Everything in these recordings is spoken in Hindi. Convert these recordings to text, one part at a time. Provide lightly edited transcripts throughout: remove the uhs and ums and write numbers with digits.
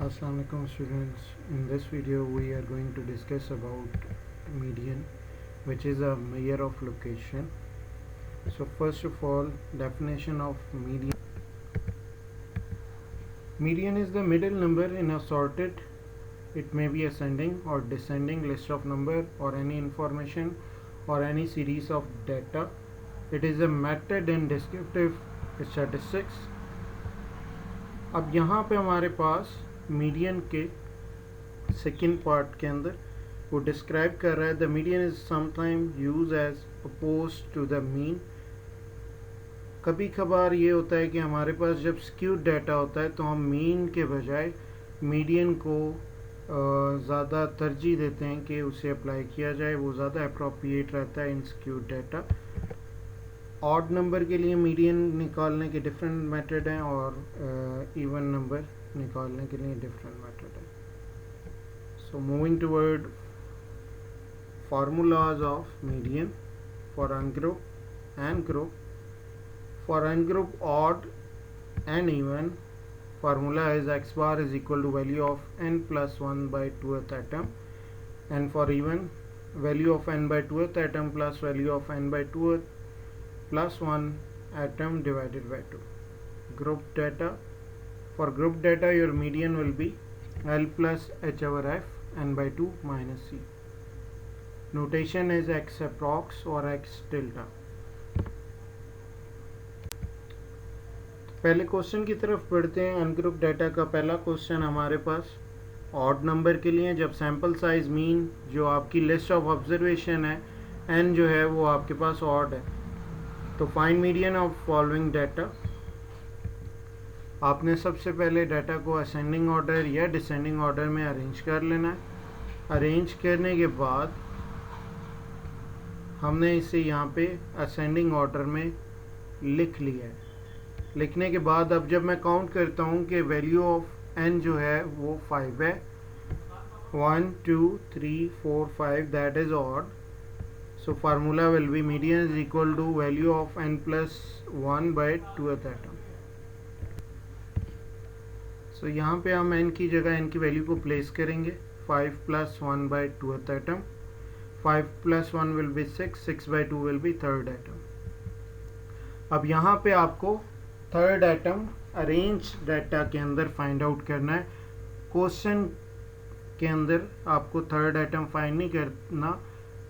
Assalamu alaikum students. In this video we are going to discuss about median, which is a measure of location. So first of all, definition of median. Median is the middle number in a sorted, it may be ascending or descending list of number or any information or any series of data. It is a method in descriptive statistics. अब यहाँ पे हमारे पास मीडियन के सेकेंड पार्ट के अंदर वो डिस्क्राइब कर रहा है the median is sometime use as oppose to the mean. कभी कभार ये होता है कि हमारे पास जब स्क्यूड डाटा होता है तो हम मीन के बजाय मीडियन को ज़्यादा तरजीह देते हैं कि उसे अप्लाई किया जाए, वो ज़्यादा अप्रोप्रिएट रहता है इन स्क्यूड डाटा। ऑड नंबर के लिए मीडियन निकालने के डिफरेंट मेथड हैं और इवन नंबर निकालने के लिए डिफरेंट मेथड है। So moving toward formulas of median for ungroup and group. For ungroup odd and even, formula is x bar is equal to value of n plus 1 by 2th atom, and for even, value of n by 2th atom plus value of n by 2th plus 1 atom divided by 2. Group data. For group data your median will be L plus h over f n by 2 minus c. Notation is x approx or x tilde. पहले क्वेश्चन की तरफ बढ़ते हैं। अनग्रुप डाटा का पहला क्वेश्चन हमारे पास ऑड नंबर के लिए, जब सैम्पल साइज मीन जो आपकी लिस्ट ऑफ ऑब्जर्वेशन है एन जो है वो आपके पास ऑड है, तो find median of following data. आपने सबसे पहले डाटा को असेंडिंग ऑर्डर या डिसेंडिंग ऑर्डर में अरेंज कर लेना है। अरेंज करने के बाद हमने इसे यहाँ पे असेंडिंग ऑर्डर में लिख लिया है। लिखने के बाद अब जब मैं काउंट करता हूँ कि वैल्यू ऑफ एन जो है वो 5 है, 1 2 3 4 5, that is odd. So formula will be median is equal to value of n plus 1 by 2th atom. So यहाँ पे हम एन की जगह एन की वैल्यू को प्लेस करेंगे। 5 plus 1 by 2th atom, 5 plus 1 will be 6, 6 by 2 will be 3rd atom. अब यहाँ पे आपको 3rd एटम अरेंज डाटा के अंदर फाइंड आउट करना है। क्वेश्चन के अंदर आपको 3rd एटम फाइंड नहीं करना,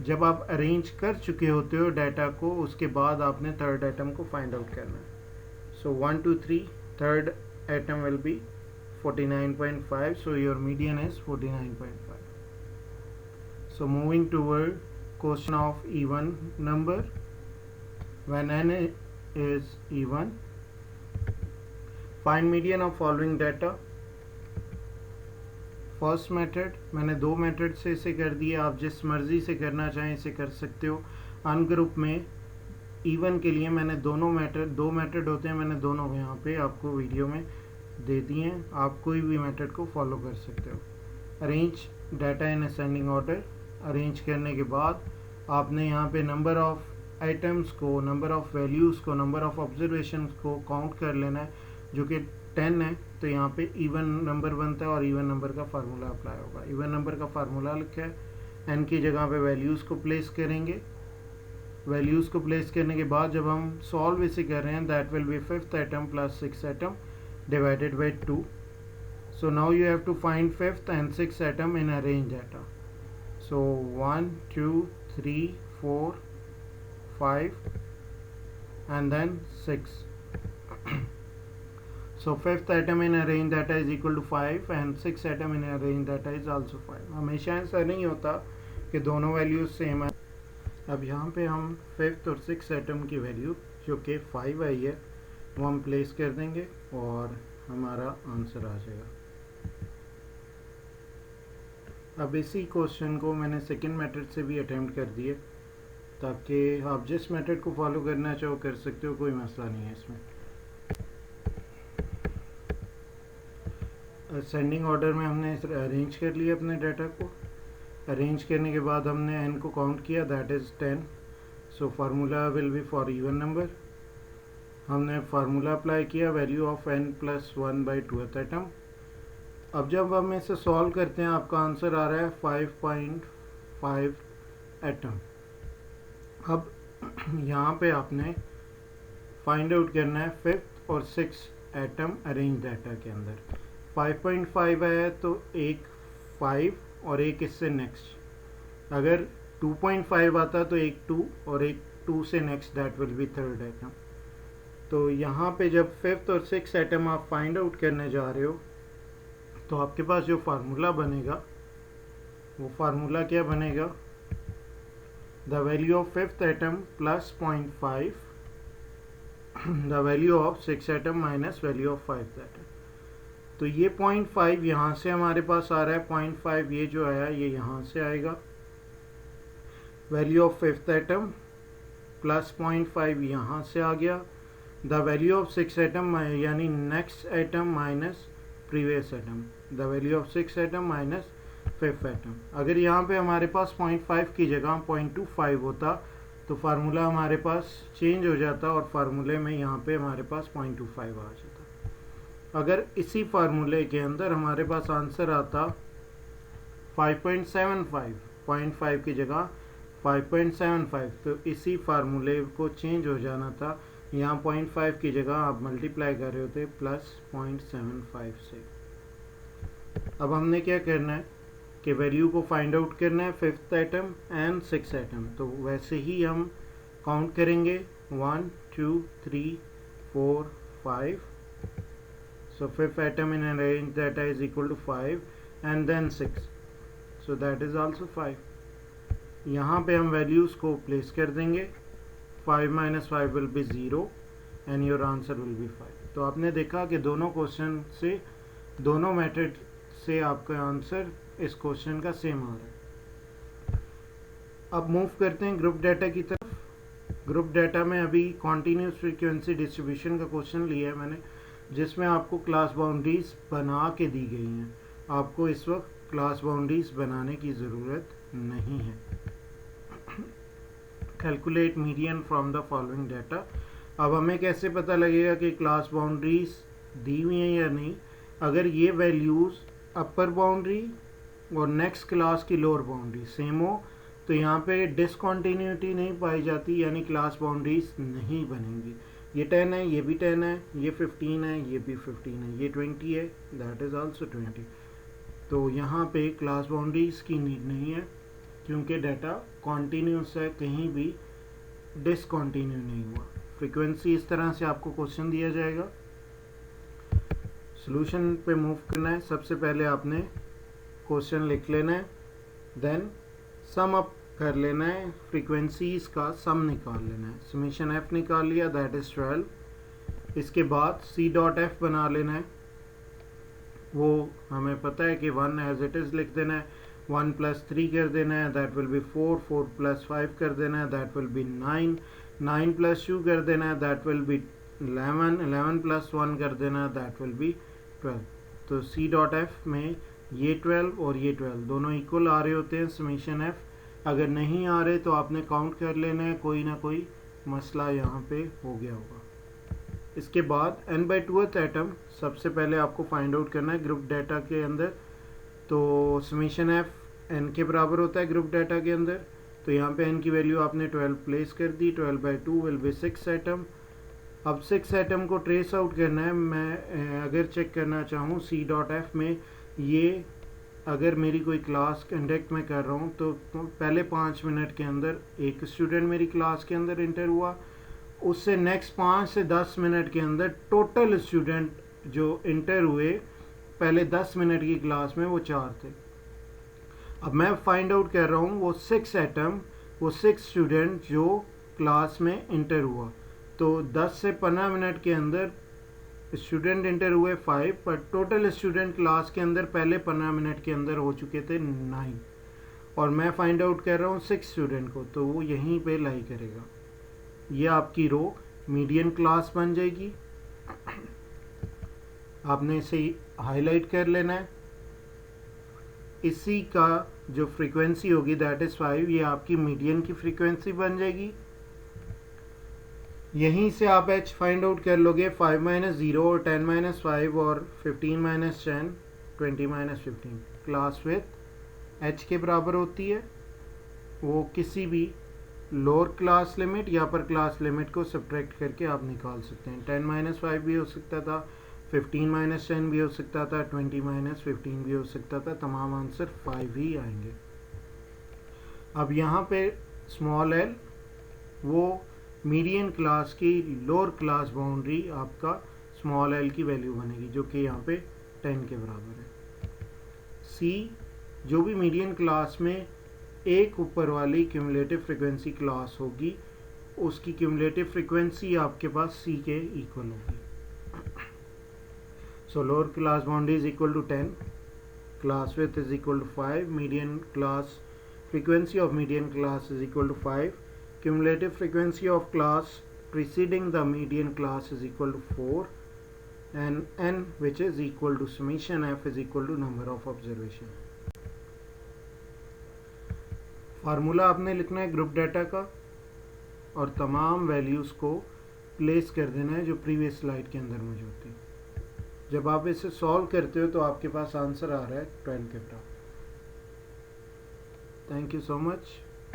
जब आप अरेंज कर चुके होते हो डाटा को उसके बाद आपने 3rd एटम को फाइंड आउट करना है। सो 1 2 3, 3rd atom will be 49.5, so your median is 49.5. So moving toward question of even number, when n is even, find median of following data. First method मैंने दो मेथड से इसे कर दिया, आप जिस मर्ज़ी से करना चाहें इसे कर सकते हो। अनग्रुप में इवन के लिए मैंने दो मेथड होते हैं, मैंने दोनों यहाँ पे आपको वीडियो में दे दिए हैं, आप कोई भी मेथड को फॉलो कर सकते हो। Arrange data in ascending order, arrange करने के बाद आपने यहाँ पे नंबर ऑफ आइटम्स को, नंबर ऑफ वैल्यूज़ को, नंबर ऑफ ऑब्जर्वेशन को काउंट कर लेना है, जो कि 10 है। तो यहाँ पे इवन नंबर बनता है और इवन नंबर का फार्मूला अप्लाई होगा। इवन नंबर का फार्मूला लिखा है, एन की जगह पे वैल्यूज़ को प्लेस करेंगे। वैल्यूज़ को प्लेस करने के बाद जब हम सॉल्व इसे कर रहे हैं, that will be 5th atom plus 6th atom divided by 2. So now you have to find 5th and 6th atom in arrange data. So 1 2 3 4 5 and then 6. So 5th atom in arrange data is equal to 5 and 6th atom in arrange data is also 5. हमेशा ऐसा नहीं होता कि दोनों वैल्यूज सेम है। अब यहाँ पे हम 5th और 6th एटम की वैल्यू जो कि 5 आई है वो हम प्लेस कर देंगे और हमारा आंसर आ जाएगा। अब इसी क्वेश्चन को मैंने सेकंड मेथड से भी अटेम्प्ट कर दिए, ताकि आप जिस मेथड को फॉलो करना चाहो कर सकते हो, कोई मसला नहीं है इसमें। असेंडिंग ऑर्डर में हमने अरेंज कर लिया अपने डाटा को। अरेंज करने के बाद हमने एन को काउंट किया, that is 10। So formula will B for even number. हमने फार्मूला अप्लाई किया, value of n plus 1 by 2th atom. अब जब हम इसे सॉल्व करते हैं आपका आंसर आ रहा है 5.5 एटम। अब यहाँ पे आपने फाइंड आउट करना है फिफ्थ और सिक्स एटम अरेंज डाटा के अंदर। 5.5 है तो एक 5 और एक इससे नेक्स्ट। अगर 2.5 आता तो एक 2 और एक 2 से next, that will be third atom. तो यहाँ पे जब फिफ्थ और सिक्स एटम आप फाइंड आउट करने जा रहे हो तो आपके पास जो फार्मूला बनेगा वो फार्मूला क्या बनेगा, the value of fifth atom plus 0.5 the value of six atom minus value of five atom. तो ये 0.5 यहाँ से हमारे पास आ रहा है, 0.5 ये जो आया ये यहाँ से आएगा, value of fifth atom plus 0.5 यहाँ से आ गया, the value of six atom यानी next atom minus previous atom, the value of six atom minus fifth atom. अगर यहाँ पे हमारे पास 0.5 की जगह 0.25 होता तो फार्मूला हमारे पास चेंज हो जाता और फार्मूले में यहाँ पे हमारे पास 0.25 आ जाता। अगर इसी फार्मूले के अंदर हमारे पास आंसर आता 5.75, 0.5 की जगह 5.75, तो इसी फार्मूले को चेंज हो जाना था, यहाँ 0.5 की जगह आप मल्टीप्लाई कर रहे होते प्लस 0.75 से। अब हमने क्या करना है कि वैल्यू को फाइंड आउट करना है fifth atom and six atom. तो वैसे ही हम काउंट करेंगे 1 2 3 4 5। So fifth item in arrange data is equal to 5 and then 6, so that is also 5। यहाँ पे हम वैल्यूज़ को प्लेस कर देंगे, 5 minus 5 will be 0 and your answer will be 5। तो आपने देखा कि दोनों क्वेश्चन से, दोनों मेथड से आपका आंसर इस क्वेश्चन का सेम आ रहा है। अब मूव करते हैं ग्रुप डाटा की तरफ। ग्रुप डाटा में अभी कॉन्टीन्यूस फ्रीक्वेंसी डिस्ट्रीब्यूशन का क्वेश्चन लिया है मैंने, जिसमें आपको क्लास बाउंड्रीज बना के दी गई हैं। आपको इस वक्त क्लास बाउंड्रीज बनाने की ज़रूरत नहीं है। Calculate median from the following data. अब हमें कैसे पता लगेगा कि क्लास बाउंड्रीज दी हुई हैं या नहीं? अगर ये वैल्यूज़ अपर बाउंड्री और नेक्स्ट क्लास की लोअर बाउंड्री सेम हो तो यहाँ पे डिसकॉन्टीन्यूटी नहीं पाई जाती, यानी क्लास बाउंड्रीज नहीं बनेंगी। ये 10 है, ये भी 10 है, ये 15 है, ये भी 15 है, ये 20 है, दैट इज़ आल्सो 20। तो यहाँ पे क्लास बाउंड्रीज की नीड नहीं है क्योंकि डाटा कॉन्टीन्यूस है, कहीं भी डिसकॉन्टीन्यू नहीं हुआ। फ्रीक्वेंसी इस तरह से आपको क्वेश्चन दिया जाएगा। सॉल्यूशन पे मूव करना है। सबसे पहले आपने क्वेश्चन लिख लेना है, देन सम अप कर लेना है, फ्रीक्वेंसीज का सम निकाल लेना है। समेशन एफ निकाल लिया, दैट इज़ 12। इसके बाद सी डॉट एफ बना लेना है। वो हमें पता है कि 1 एज इट इज़ लिख देना है, 1 प्लस 3 कर देना है, दैट विल बी 4, 4 प्लस 5 कर देना है, दैट विल बी 9, 9 प्लस 2 कर देना है, दैट विल बी 11, 11 प्लस 1 कर देना है, दैट विल बी 12। तो सी डॉट एफ में ये 12 और ये 12 दोनों इक्वल आ रहे होते हैं समेशन एफ। अगर नहीं आ रहे तो आपने काउंट कर लेना है, कोई ना कोई मसला यहाँ पे हो गया होगा। इसके बाद n/2th एटम सबसे पहले आपको फाइंड आउट करना है ग्रुप डाटा के अंदर। तो समेशन एफ n के बराबर होता है ग्रुप डाटा के अंदर। तो यहाँ पे n की वैल्यू आपने 12 प्लेस कर दी, 12/2 विल बी 6 एटम। अब 6 एटम को ट्रेस आउट करना है। मैं अगर चेक करना चाहूँ सी डॉट एफ में, ये अगर मेरी कोई क्लास कंडक्ट में कर रहा हूँ तो पहले 5 मिनट के अंदर एक स्टूडेंट मेरी क्लास के अंदर इंटर हुआ, उससे नेक्स्ट 5 से 10 मिनट के अंदर टोटल स्टूडेंट जो इंटर हुए पहले 10 मिनट की क्लास में वो 4 थे। अब मैं फाइंड आउट कर रहा हूँ वो 6 एटम, वो 6 स्टूडेंट जो क्लास में इंटर हुआ। तो 10 से 15 मिनट के अंदर स्टूडेंट इंटर हुए 5, पर टोटल स्टूडेंट क्लास के अंदर पहले 15 मिनट के अंदर हो चुके थे 9, और मैं फाइंड आउट कर रहा हूँ 6 स्टूडेंट को, तो वो यहीं पे लाई करेगा। ये आपकी रो मीडियन क्लास बन जाएगी। आपने इसे हाईलाइट कर लेना है। इसी का जो फ्रीक्वेंसी होगी दैट इज़ 5, ये आपकी मीडियन की फ्रीक्वेंसी बन जाएगी। यहीं से आप h फाइंड आउट कर लोगे। 5 - 0 और 10 - 5 और 15 - 10 20 माइनस 15 क्लास विथ h के बराबर होती है, वो किसी भी लोअर क्लास लिमिट या पर क्लास लिमिट को सब्ट्रैक्ट करके आप निकाल सकते हैं। 10 माइनस 5 भी हो सकता था, 15 माइनस 10 भी हो सकता था, 20 माइनस 15 भी हो सकता था, तमाम आंसर 5 ही आएंगे। अब यहाँ पे स्मॉल एल वो मीडियन क्लास की लोअर क्लास बाउंड्री आपका स्मॉल एल की वैल्यू बनेगी, जो कि यहाँ पे 10 के बराबर है। सी जो भी मीडियन क्लास में एक ऊपर वाली क्यूमुलेटिव फ्रिक्वेंसी क्लास होगी, उसकी क्यूमुलेटिव फ्रिक्वेंसी आपके पास सी के इक्वल होगी। So lower class boundary is equal to 10, class width is equal to 5, median class frequency of median class is equal to 5, cumulative frequency of class preceding the median class is equal to 4, and n which is equal to summation f is equal to number of observation। Formula आपने लिखना है ग्रुप डाटा का और तमाम वैल्यूज़ को प्लेस कर देना है जो प्रीवियस स्लाइड के अंदर मौजूद थी। जब आप इसे सॉल्व करते हो तो आपके पास आंसर आ रहा है 12 के बराबर। Thank you so much.